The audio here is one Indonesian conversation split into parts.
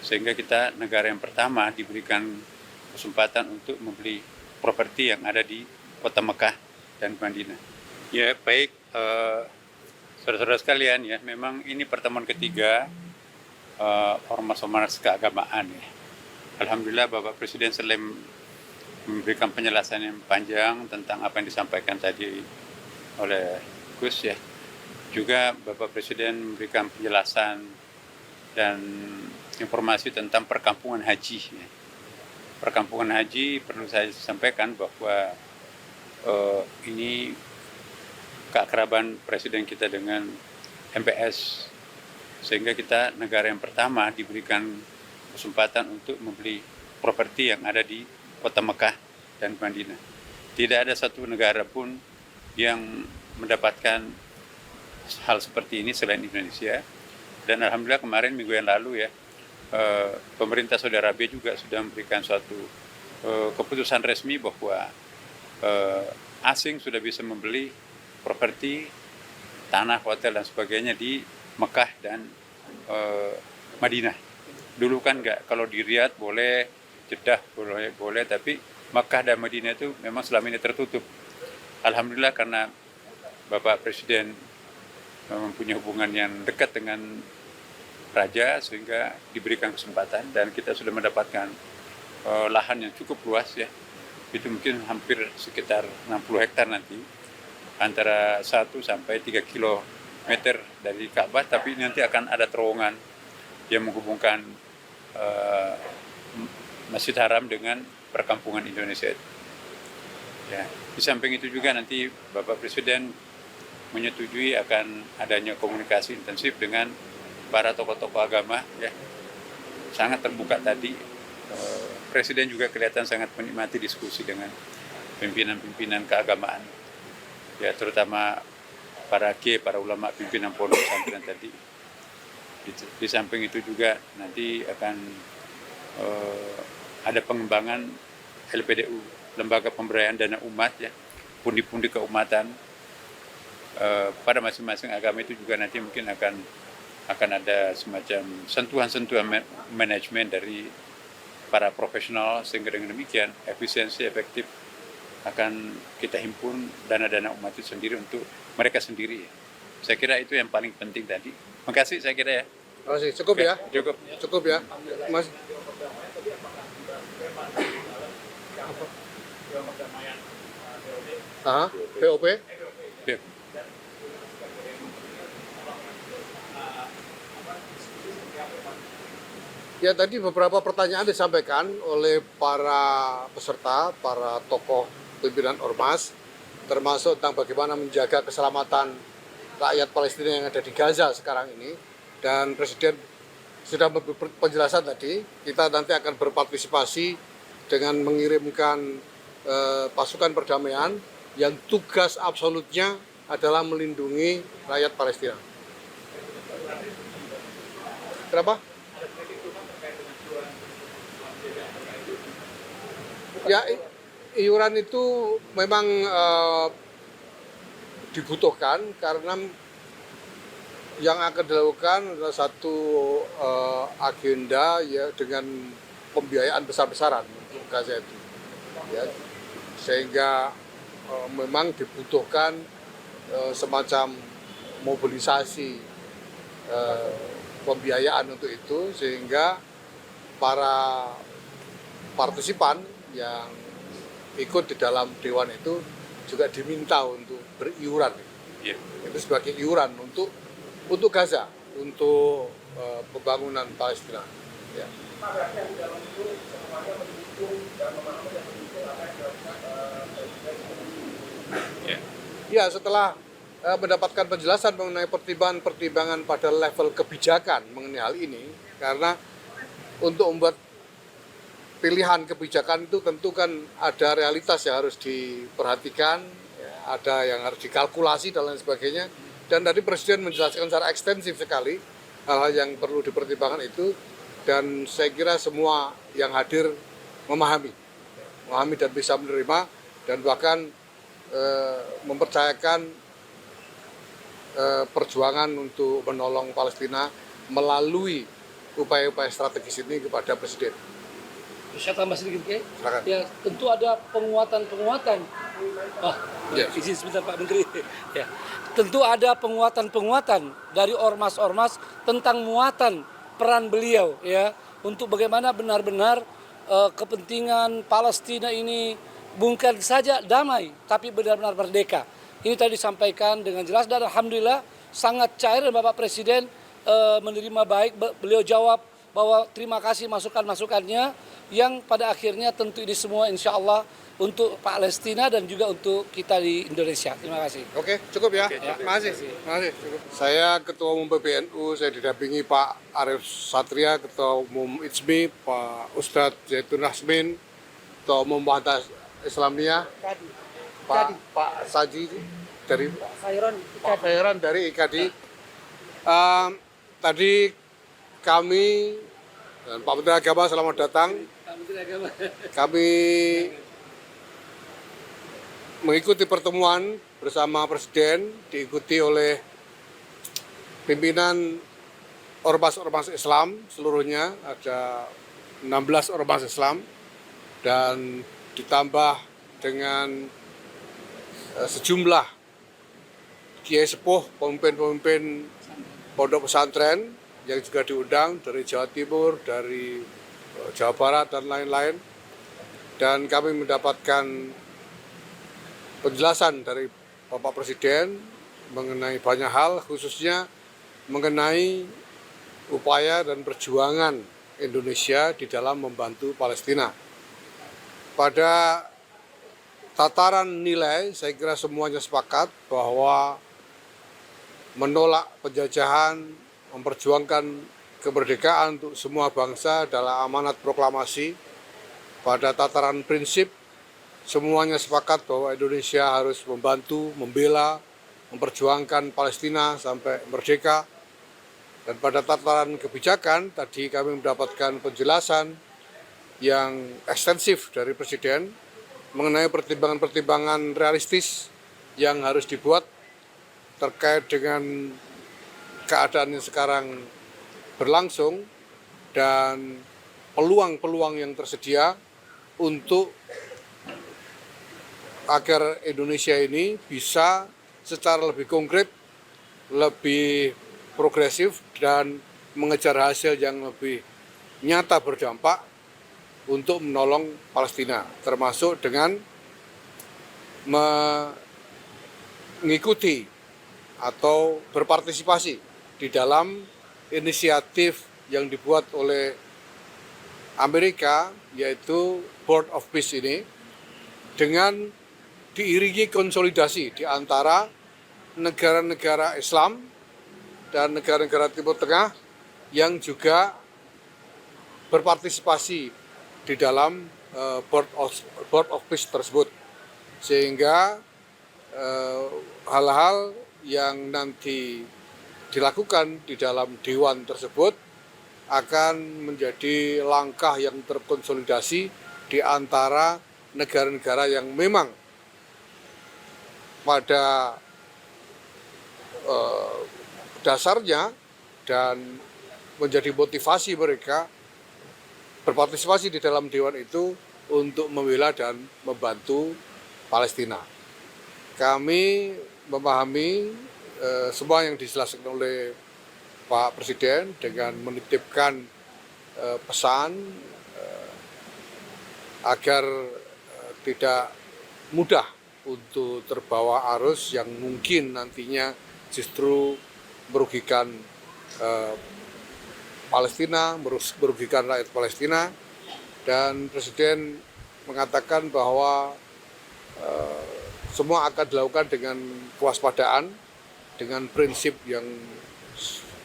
sehingga kita negara yang pertama diberikan kesempatan untuk membeli properti yang ada di kota Mekah dan Madinah. Ya baik, saudara-saudara sekalian ya, memang ini pertemuan ketiga ormas-ormas keagamaan ya. Alhamdulillah Bapak Presiden selain memberikan penjelasan yang panjang tentang apa yang disampaikan tadi oleh Gus ya, juga Bapak Presiden memberikan penjelasan dan informasi tentang perkampungan haji ya. Perkampungan haji perlu saya sampaikan bahwa ini keakraban Presiden kita dengan MPS, sehingga kita negara yang pertama diberikan kesempatan untuk membeli properti yang ada di kota Mekah dan Madinah. Tidak ada satu negara pun yang mendapatkan hal seperti ini selain Indonesia. Dan alhamdulillah kemarin minggu yang lalu ya, pemerintah Saudi Arabia juga sudah memberikan suatu keputusan resmi bahwa asing sudah bisa membeli properti, tanah, hotel dan sebagainya di Mekah dan Madinah. Dulu kan enggak, kalau di Riyadh boleh, Jeddah boleh, tapi Mekah dan Madinah itu memang selama ini tertutup. Alhamdulillah karena Bapak Presiden mempunyai hubungan yang dekat dengan Raja sehingga diberikan kesempatan dan kita sudah mendapatkan lahan yang cukup luas ya. Itu mungkin hampir sekitar 60 hektar nanti, antara 1 sampai 3 kilometer dari Ka'bah, tapi nanti akan ada terowongan yang menghubungkan Masjid Haram dengan perkampungan Indonesia itu. Ya, di samping itu juga nanti Bapak Presiden menyetujui akan adanya komunikasi intensif dengan para tokoh-tokoh agama ya. Sangat terbuka tadi. Presiden juga kelihatan sangat menikmati diskusi dengan pimpinan-pimpinan keagamaan. Ya, terutama para kiai, para ulama, pimpinan pondok pesantren tadi. Di samping itu juga nanti akan ada pengembangan LPDU, Lembaga Pemberdayaan Dana Umat ya, pundi-pundi keumatan pada masing-masing agama itu juga nanti mungkin akan ada semacam sentuhan-sentuhan manajemen dari para profesional, sehingga dengan demikian efisiensi efektif akan kita himpun dana-dana umat itu sendiri untuk mereka sendiri. Saya kira itu yang paling penting tadi. Makasih saya kira ya. Makasih. Cukup ya? Cukup ya. Mas. POP? Ya. Ya, tadi beberapa pertanyaan disampaikan oleh para peserta, para tokoh pimpinan ormas, termasuk tentang bagaimana menjaga keselamatan rakyat Palestina yang ada di Gaza sekarang ini. Dan Presiden sudah memberi penjelasan tadi, kita nanti akan berpartisipasi dengan mengirimkan pasukan perdamaian yang tugas absolutnya adalah melindungi rakyat Palestina. Kenapa? Ya, iuran itu memang dibutuhkan karena yang akan dilakukan adalah satu agenda ya dengan pembiayaan besar-besaran untuk Gaza itu. Ya, sehingga memang dibutuhkan semacam mobilisasi pembiayaan untuk itu, sehingga para partisipan yang ikut di dalam dewan itu juga diminta untuk beriuran. Ya. Itu sebagai iuran untuk Gaza, untuk pembangunan Palestina. Ya. Ya, setelah mendapatkan penjelasan mengenai pertimbangan pada level kebijakan mengenai hal ini, karena untuk membuat pilihan kebijakan itu tentu kan ada realitas yang harus diperhatikan, ya, ada yang harus dikalkulasi dan lain sebagainya. Dan tadi Presiden menjelaskan secara ekstensif sekali hal-hal yang perlu dipertimbangkan itu, dan saya kira semua yang hadir memahami dan bisa menerima, dan bahkan mempercayakan perjuangan untuk menolong Palestina melalui upaya-upaya strategis ini kepada Presiden. Saya tambah sedikit, Silakan. ya tentu ada penguatan-penguatan. Ya. Izin sebentar Pak Menteri. Ya, tentu ada penguatan-penguatan dari ormas-ormas tentang muatan peran beliau, ya, untuk bagaimana benar-benar kepentingan Palestina ini bukan saja damai, tapi benar-benar merdeka. Ini tadi disampaikan dengan jelas dan alhamdulillah sangat cair dan Bapak Presiden menerima baik. Beliau jawab bahwa terima kasih masukan-masukannya yang pada akhirnya tentu ini semua insya Allah untuk Palestina dan juga untuk kita di Indonesia. Terima kasih. Oke, cukup ya. Oke, Terima kasih. Terima kasih. Cukup. Saya Ketua Umum PBNU, saya didampingi Pak Arif Satria, Ketua Umum IJMI, Pak Ustadz Zaitun Rasmin, Ketua Umum Wahda Islamiyah, Pak Saji dari Pak Khairon dari IKADI. Tadi kami dan Pak Menteri Agama selamat datang. Pak Menteri Agama. Kami mengikuti pertemuan bersama Presiden, diikuti oleh pimpinan ormas-ormas Islam seluruhnya, ada 16 ormas Islam, dan ditambah dengan sejumlah kiai sepuh, pemimpin-pemimpin pondok pesantren yang juga diundang dari Jawa Timur, dari Jawa Barat, dan lain-lain. Dan kami mendapatkan penjelasan dari Bapak Presiden mengenai banyak hal, khususnya mengenai upaya dan perjuangan Indonesia di dalam membantu Palestina. Pada tataran nilai, saya kira semuanya sepakat bahwa menolak penjajahan, memperjuangkan kemerdekaan untuk semua bangsa adalah amanat proklamasi. Pada tataran prinsip, semuanya sepakat bahwa Indonesia harus membantu, membela, memperjuangkan Palestina sampai merdeka. Dan pada tataran kebijakan, tadi kami mendapatkan penjelasan yang ekstensif dari Presiden mengenai pertimbangan-pertimbangan realistis yang harus dibuat terkait dengan keadaan yang sekarang berlangsung dan peluang-peluang yang tersedia untuk agar Indonesia ini bisa secara lebih konkret, lebih progresif dan mengejar hasil yang lebih nyata berdampak untuk menolong Palestina, termasuk dengan mengikuti atau berpartisipasi di dalam inisiatif yang dibuat oleh Amerika, yaitu Board of Peace ini, dengan diiringi konsolidasi di antara negara-negara Islam dan negara-negara Timur Tengah yang juga berpartisipasi di dalam Board of Peace tersebut. Sehingga hal-hal yang nanti dilakukan di dalam Dewan tersebut akan menjadi langkah yang terkonsolidasi di antara negara-negara yang memang pada dasarnya dan menjadi motivasi mereka berpartisipasi di dalam Dewan itu untuk membela dan membantu Palestina. Kami memahami semua yang dijelaskan oleh Pak Presiden dengan menitipkan pesan agar tidak mudah untuk terbawa arus yang mungkin nantinya justru merugikan Palestina, merugikan rakyat Palestina. Dan Presiden mengatakan bahwa semua akan dilakukan dengan kewaspadaan, dengan prinsip yang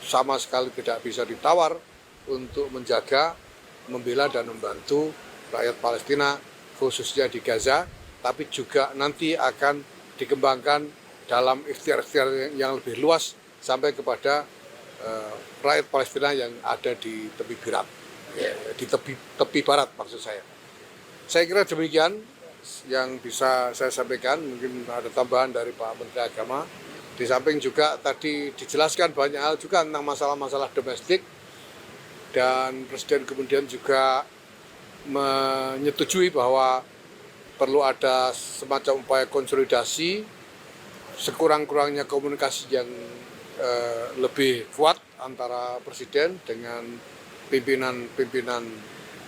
sama sekali tidak bisa ditawar untuk menjaga, membela dan membantu rakyat Palestina khususnya di Gaza, tapi juga nanti akan dikembangkan dalam ikhtiar-ikhtiar yang lebih luas sampai kepada rakyat Palestina yang ada di tepi barat, di tepi barat maksud saya. Saya kira demikian yang bisa saya sampaikan. Mungkin ada tambahan dari Pak Menteri Agama. Di samping juga tadi dijelaskan banyak hal juga tentang masalah-masalah domestik dan Presiden kemudian juga menyetujui bahwa perlu ada semacam upaya konsolidasi, sekurang-kurangnya komunikasi yang lebih kuat antara Presiden dengan pimpinan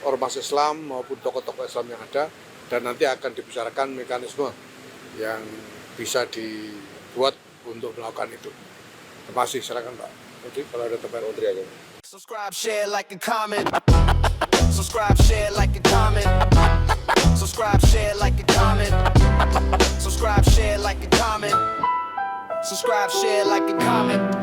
ormas Islam maupun tokoh-tokoh Islam yang ada, dan nanti akan dibicarakan mekanisme yang bisa dibuat untuk melakukan itu. Terima kasih, silakan Pak Menteri kalau ada tambahan. Menteri aja. Subscribe, share, like, and comment. Subscribe, share, like, and comment. Subscribe, share, like, and comment. Subscribe, share, like, and comment. Subscribe, share, like, and comment.